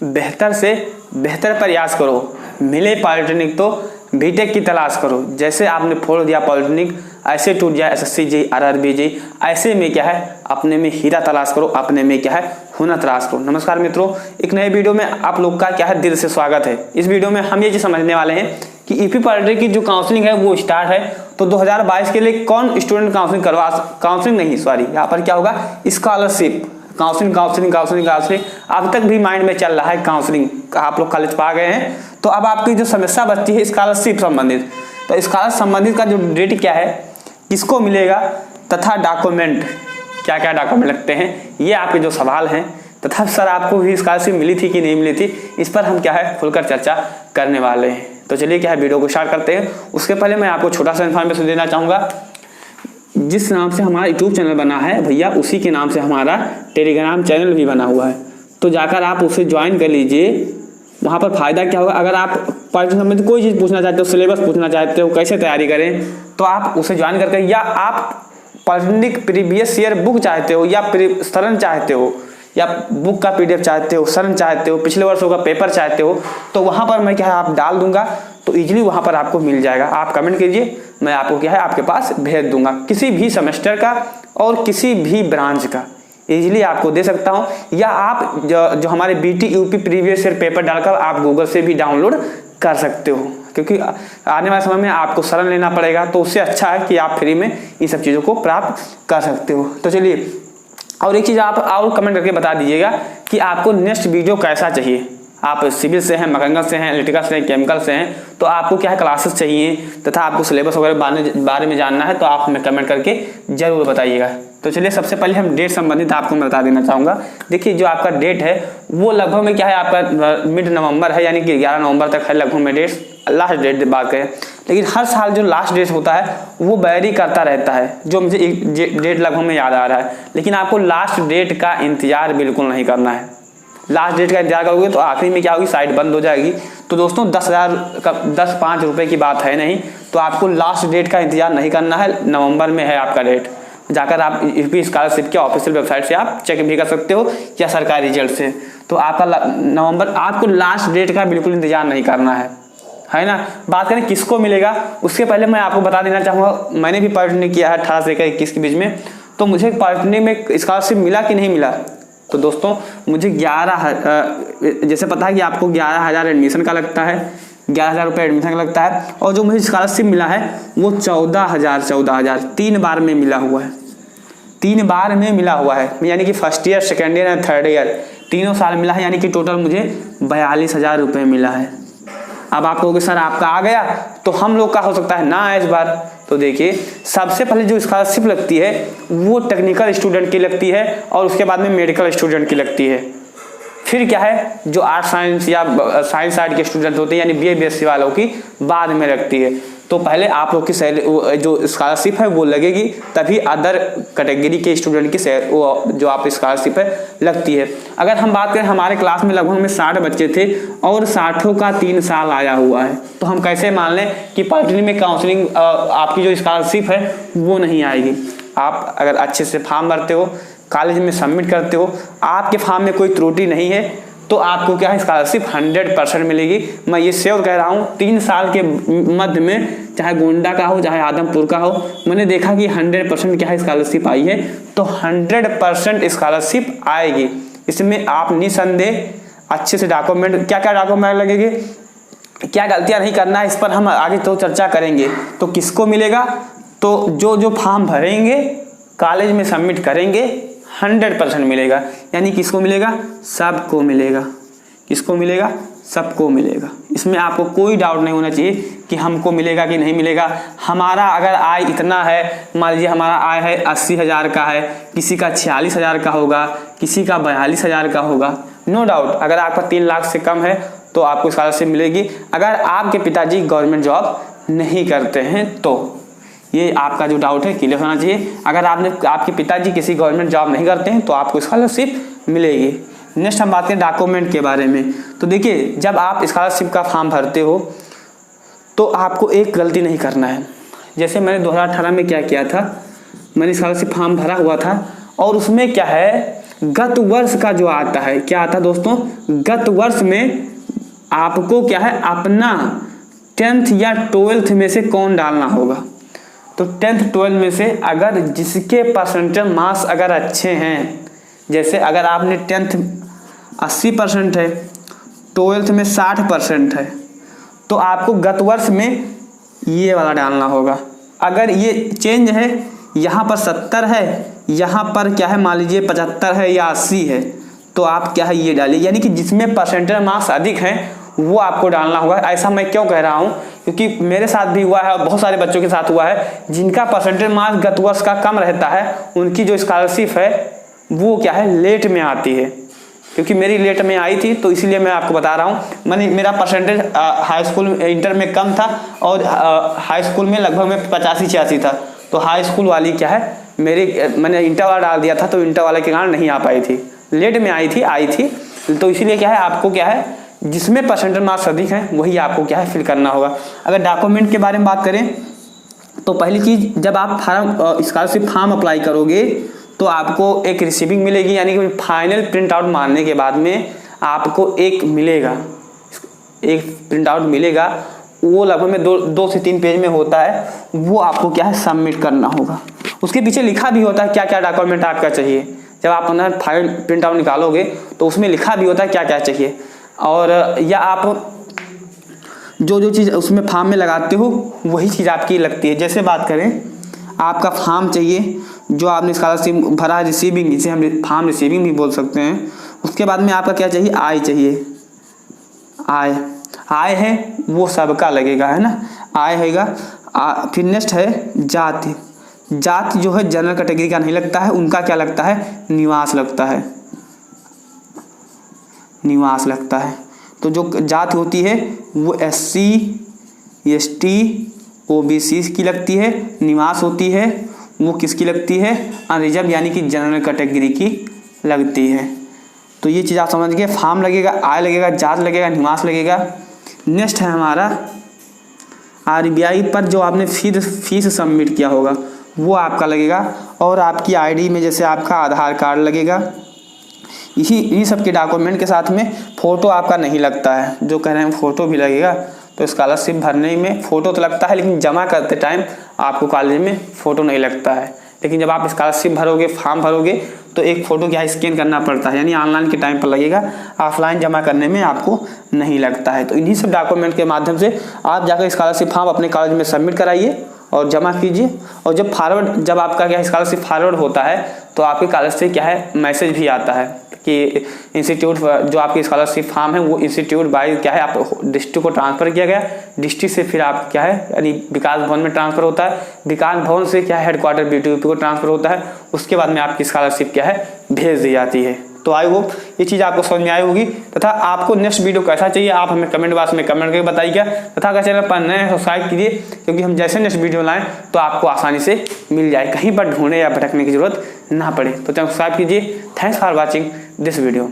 बेहतर से बेहतर प्रयास करो, मिले पॉलिटेक्निक तो बीटेक की तलाश करो। जैसे आपने फोड़ दिया पॉलिटेक्निक, ऐसे टूट जाए एसएससी जी, आरआरबी जी, ऐसे में क्या है अपने में हीरा तलाश करो, अपने में क्या है हुनर तलाश करो। नमस्कार मित्रों, एक नए वीडियो में आप लोग का क्या है दिल से स्वागत है। इस वीडियो में हम ये चीज समझने वाले हैं कि ईपी पॉलिटेक्निक की जो काउंसलिंग है वो स्टार्ट है। तो 2022 के लिए कौन स्टूडेंट काउंसलिंग नहीं सॉरी यहाँ पर क्या होगा, स्कॉलरशिप काउंसलिंग अब तक भी माइंड में चल रहा है काउंसलिंग, आप लोग कॉलेज पा गए हैं। तो अब आपकी जो समस्या बचती है स्कॉलरशिप संबंधित, तो स्कॉलरशिप संबंधित का जो डेट क्या है, किसको मिलेगा तथा डॉक्यूमेंट क्या क्या डॉक्यूमेंट लगते हैं, ये आपके जो सवाल हैं। तथा सर आपको भी स्कॉलरशिप मिली थी कि नहीं मिली थी, इस पर हम क्या है खुलकर चर्चा करने वाले हैं। तो चलिए क्या है वीडियो को स्टार्ट करते हैं। उसके पहले मैं आपको छोटा सा इन्फॉर्मेशन देना चाहूँगा। जिस नाम से हमारा यूट्यूब चैनल बना है भैया, उसी के नाम से हमारा टेलीग्राम चैनल भी बना हुआ है। तो जाकर आप उसे ज्वाइन कर लीजिए। वहाँ पर फायदा क्या होगा, अगर आप पॉलिटिक्स संबंधित कोई चीज़ पूछना चाहते हो, सिलेबस पूछना चाहते हो, कैसे तैयारी करें, तो आप उसे ज्वाइन करके, या आप पॉलिटेक्निक प्रीवियस ईयर बुक चाहते हो, या सरन चाहते हो, या बुक का पीडीएफ चाहते हो, सरन चाहते हो, पिछले वर्षों का पेपर चाहते हो, तो वहाँ पर मैं क्या है आप डाल दूंगा, तो इजीली वहाँ पर आपको मिल जाएगा। आप कमेंट कीजिए, मैं आपको क्या है आपके पास भेज दूंगा। किसी भी सेमेस्टर का और किसी भी ब्रांच का इजीली आपको दे सकता हूँ। या आप जो हमारे BT UP previous year paper डालकर आप गूगल से भी डाउनलोड कर सकते हो, क्योंकि आने वाले समय में आपको सरन लेना पड़ेगा। तो उससे अच्छा है कि आप फ्री में इन सब चीज़ों को प्राप्त कर सकते हो। तो चलिए, और एक चीज़ आप और कमेंट करके बता दीजिएगा कि आपको नेक्स्ट वीडियो कैसा चाहिए। आप सिविल से हैं, मैकेनिकल से हैं, इलेक्ट्रिकल से हैं, केमिकल से हैं, तो आपको क्या है क्लासेस चाहिए तथा आपको सिलेबस वगैरह बारे में जानना है, तो आप हमें कमेंट करके जरूर बताइएगा। तो चलिए सबसे पहले हम डेट संबंधित आपको मैं बता देना चाहूँगा। देखिए जो आपका डेट है वो लगभग में क्या है आपका मिड नवंबर है, यानी कि 11 नवंबर तक है लगभग में डेट, लास्ट डेट बात करें। लेकिन हर साल जो लास्ट डेट होता है वो वैरी करता रहता है, जो मुझे डेट लगभग में याद आ रहा है। लेकिन आपको लास्ट डेट का इंतजार बिल्कुल नहीं करना है। लास्ट डेट का इंतजार करोगे तो आखिरी में क्या होगी, साइट बंद हो जाएगी। तो दोस्तों 10,5 रुपए की बात है नहीं, तो आपको लास्ट डेट का इंतजार नहीं करना है। नवंबर में है आपका डेट, जाकर आप यूपी स्कॉलरशिप के ऑफिशियल वेबसाइट से आप चेक भी कर सकते हो, या सरकारी रिजल्ट से। तो आपका नवंबर, आपको लास्ट डेट का बिल्कुल इंतजार नहीं करना है ना। बात करें किसको मिलेगा, उसके पहले मैं आपको बता देना चाहूँगा, मैंने भी पॉलिटेक्निक किया है 18 से 21 के बीच में। तो मुझे पॉलिटेक्निक में स्कॉलरशिप मिला कि नहीं मिला, तो दोस्तों मुझे 11 जैसे पता है कि आपको 11,000 एडमिशन का लगता है, 11,000 रुपये एडमिशन का लगता है। और जो मुझे स्कॉलरशिप मिला है वो 14,000 3 बार में मिला हुआ है, 3 बार में मिला हुआ है। यानी कि first year, second year and third year तीनों साल मिला है, यानी कि टोटल मुझे 42,000 रुपये मिला है। अब आप कहोगे सर आपका आ गया, तो हम लोग का हो सकता है ना आए इस बार। तो देखिए सबसे पहले जो स्कॉलरशिप लगती है वो टेक्निकल स्टूडेंट की लगती है, और उसके बाद में मेडिकल स्टूडेंट की लगती है। फिर क्या है जो आर्ट साइंस या साइंस साइड के स्टूडेंट होते हैं, यानी बीए बीएससी वालों की बाद में लगती है। तो पहले आप लोग की जो स्कॉलरशिप है वो लगेगी, तभी अदर कैटेगरी के स्टूडेंट की जो आप स्कॉलरशिप है लगती है। अगर हम बात करें हमारे क्लास में लगभग में 60 बच्चे थे और 60 का 3 साल आया हुआ है, तो हम कैसे मान लें कि पॉलिटेक्निक में काउंसलिंग आपकी जो स्कॉलरशिप है वो नहीं आएगी। आप अगर अच्छे से फॉर्म भरते हो, कॉलेज में सबमिट करते हो, आपके फॉर्म में कोई त्रुटि नहीं है, तो आपको क्या है स्कॉलरशिप 100% मिलेगी। मैं ये श्योर कह रहा हूँ। 3 साल के मध्य में चाहे गोंडा का हो चाहे आदमपुर का हो, मैंने देखा कि 100% क्या है स्कॉलरशिप आई है, तो 100% स्कॉलरशिप आएगी। इसमें आप निसंदेह अच्छे से डॉक्यूमेंट, क्या क्या डॉक्यूमेंट लगेंगे, क्या गलतियां नहीं करना है, इस पर हम आगे तो चर्चा करेंगे। तो किसको मिलेगा, तो जो फॉर्म भरेंगे कॉलेज में सबमिट करेंगे 100% मिलेगा। यानी किसको मिलेगा, सबको मिलेगा। किसको मिलेगा, सबको मिलेगा। इसमें आपको कोई डाउट नहीं होना चाहिए कि हमको मिलेगा कि नहीं मिलेगा। हमारा अगर आय इतना है, मान लीजिए हमारा आय है 80,000 का है, किसी का 46,000 का होगा, किसी का 42,000 का होगा, नो डाउट अगर आपका 3 लाख से कम है तो आपको स्कॉलरशिप मिलेगी। अगर आपके पिताजी गवर्नमेंट जॉब नहीं करते हैं तो ये आपका जो डाउट है क्लियर होना चाहिए। अगर आपके पिताजी किसी गवर्नमेंट जॉब नहीं करते हैं तो आपको स्कॉलरशिप मिलेगी। नेक्स्ट हम बात करें डॉक्यूमेंट के बारे में। तो देखिए जब आप स्कॉलरशिप का फॉर्म भरते हो तो आपको एक गलती नहीं करना है। जैसे मैंने 2018 में क्या किया था, मैंने स्कॉलरशिप फॉर्म भरा हुआ था और उसमें क्या है गत वर्ष का जो आता है, क्या आता है दोस्तों, गत वर्ष में आपको क्या है अपना 10th या 12th में से कौन डालना होगा। तो 10th 12th में से अगर जिसके परसेंटेज मार्क्स अगर अच्छे हैं, जैसे अगर आपने 10th 80% है, 12th में 60% है, तो आपको गत वर्ष में ये वाला डालना होगा। अगर ये चेंज है, यहाँ पर 70 है, यहाँ पर क्या है मान लीजिए 75 है या 80 है, तो आप क्या है ये डालिए, यानी कि जिसमें परसेंटेज मार्क्स अधिक हैं वो आपको डालना होगा। ऐसा मैं क्यों कह रहा हूँ, क्योंकि मेरे साथ भी हुआ है और बहुत सारे बच्चों के साथ हुआ है जिनका परसेंटेज मार्क्स गत वर्ष का कम रहता है, उनकी जो स्कॉलरशिप है वो क्या है लेट में आती है। क्योंकि मेरी लेट में आई थी तो इसलिए मैं आपको बता रहा हूँ। मैंने मेरा परसेंटेज हाई स्कूल इंटर में कम था और हाई स्कूल में लगभग में 85-86 था। तो हाई स्कूल वाली क्या है मैंने इंटर वाला डाल दिया था, तो इंटर वाले के कारण नहीं आ पाई थी, लेट में आई थी। तो इसीलिए क्या है आपको क्या है जिसमें परसेंटेज मार्क्स अधिक हैं वही आपको क्या है फिल करना होगा। अगर डॉक्यूमेंट के बारे में बात करें तो पहली चीज़, जब आप स्कॉलरशिप फॉर्म अप्लाई करोगे तो आपको एक रिसीविंग मिलेगी, यानी कि फाइनल प्रिंट आउट मारने के बाद में आपको एक प्रिंट आउट मिलेगा। वो लगभग में 2 से 3 पेज में होता है, वो आपको क्या है सबमिट करना होगा। उसके पीछे लिखा भी होता है क्या क्या डॉक्यूमेंट आपका चाहिए। जब आप अपना फाइल प्रिंट आउट निकालोगे तो उसमें लिखा भी होता है क्या क्या चाहिए, और या आप जो चीज़ उसमें फॉर्म में लगाते हो वही चीज़ आपकी लगती है। जैसे बात करें, आपका फॉर्म चाहिए जो आपने स्कॉलरशिप भरा है, रिसीविंग, जिसे हम फॉर्म रिसीविंग भी बोल सकते हैं। उसके बाद में आपका क्या चाहिए, आय चाहिए। आय है वो सबका लगेगा, है ना, आय हैगा। फिर नेक्स्ट है जाति। जाति जो है जनरल कैटेगरी का नहीं लगता है, उनका क्या लगता है, निवास लगता है। तो जो जाति होती है वो SC ST OBC की लगती है। निवास होती है वो किसकी लगती है, अनरिजर्व यानी कि जनरल कैटेगरी की लगती है। तो ये चीज़ आप समझ गए, फॉर्म लगेगा, आय लगेगा, जात लगेगा, निवास लगेगा। नेक्स्ट है हमारा RBI पर जो आपने फीस सबमिट किया होगा वो आपका लगेगा, और आपकी ID में जैसे आपका आधार कार्ड लगेगा। इन्हीं सब के डॉक्यूमेंट के साथ में फ़ोटो आपका नहीं लगता है। जो कह रहे हैं फ़ोटो भी लगेगा, तो स्कॉलरशिप भरने में फ़ोटो तो लगता है, लेकिन जमा करते टाइम आपको कॉलेज में फ़ोटो नहीं लगता है। लेकिन जब आप स्कॉलरशिप भरोगे, फॉर्म भरोगे, तो एक फ़ोटो क्या स्कैन करना पड़ता है, यानी ऑनलाइन के टाइम पर लगेगा, ऑफलाइन जमा करने में आपको नहीं लगता है। तो इन्हीं सब डॉक्यूमेंट के माध्यम से आप जाकर स्कॉलरशिप फॉर्म अपने कॉलेज में सबमिट कराइए और जमा कीजिए। और जब आपका क्या स्कॉलरशिप फॉरवर्ड होता है तो आपके कॉलेज से क्या है मैसेज भी आता है कि इंस्टीट्यूट जो आपकी स्कॉलरशिप फॉर्म है वो इंस्टीट्यूट बाय क्या है आप डिस्ट्रिक्ट को ट्रांसफ़र किया गया। डिस्ट्रिक्ट से फिर आप क्या है यानी विकास भवन में ट्रांसफ़र होता है, विकास भवन से क्या है हेडक्वार्टर BTUP को ट्रांसफ़र होता है। उसके बाद में आपकी स्कॉलरशिप क्या है भेज दी जाती है। तो आई होप ये चीज़ आपको समझ में आई होगी। तथा आपको नेक्स्ट वीडियो कैसा चाहिए आप हमें कमेंट बॉक्स में कमेंट करके बताइएगा। तथा अगर चैनल पर नए सब्सक्राइब कीजिए, क्योंकि हम जैसे नेक्स्ट वीडियो लाएं तो आपको आसानी से मिल जाए, कहीं पर ढूंढने या भटकने की जरूरत ना पड़े। तो चैनल सब्सक्राइब कीजिए। Thanks for watching this video.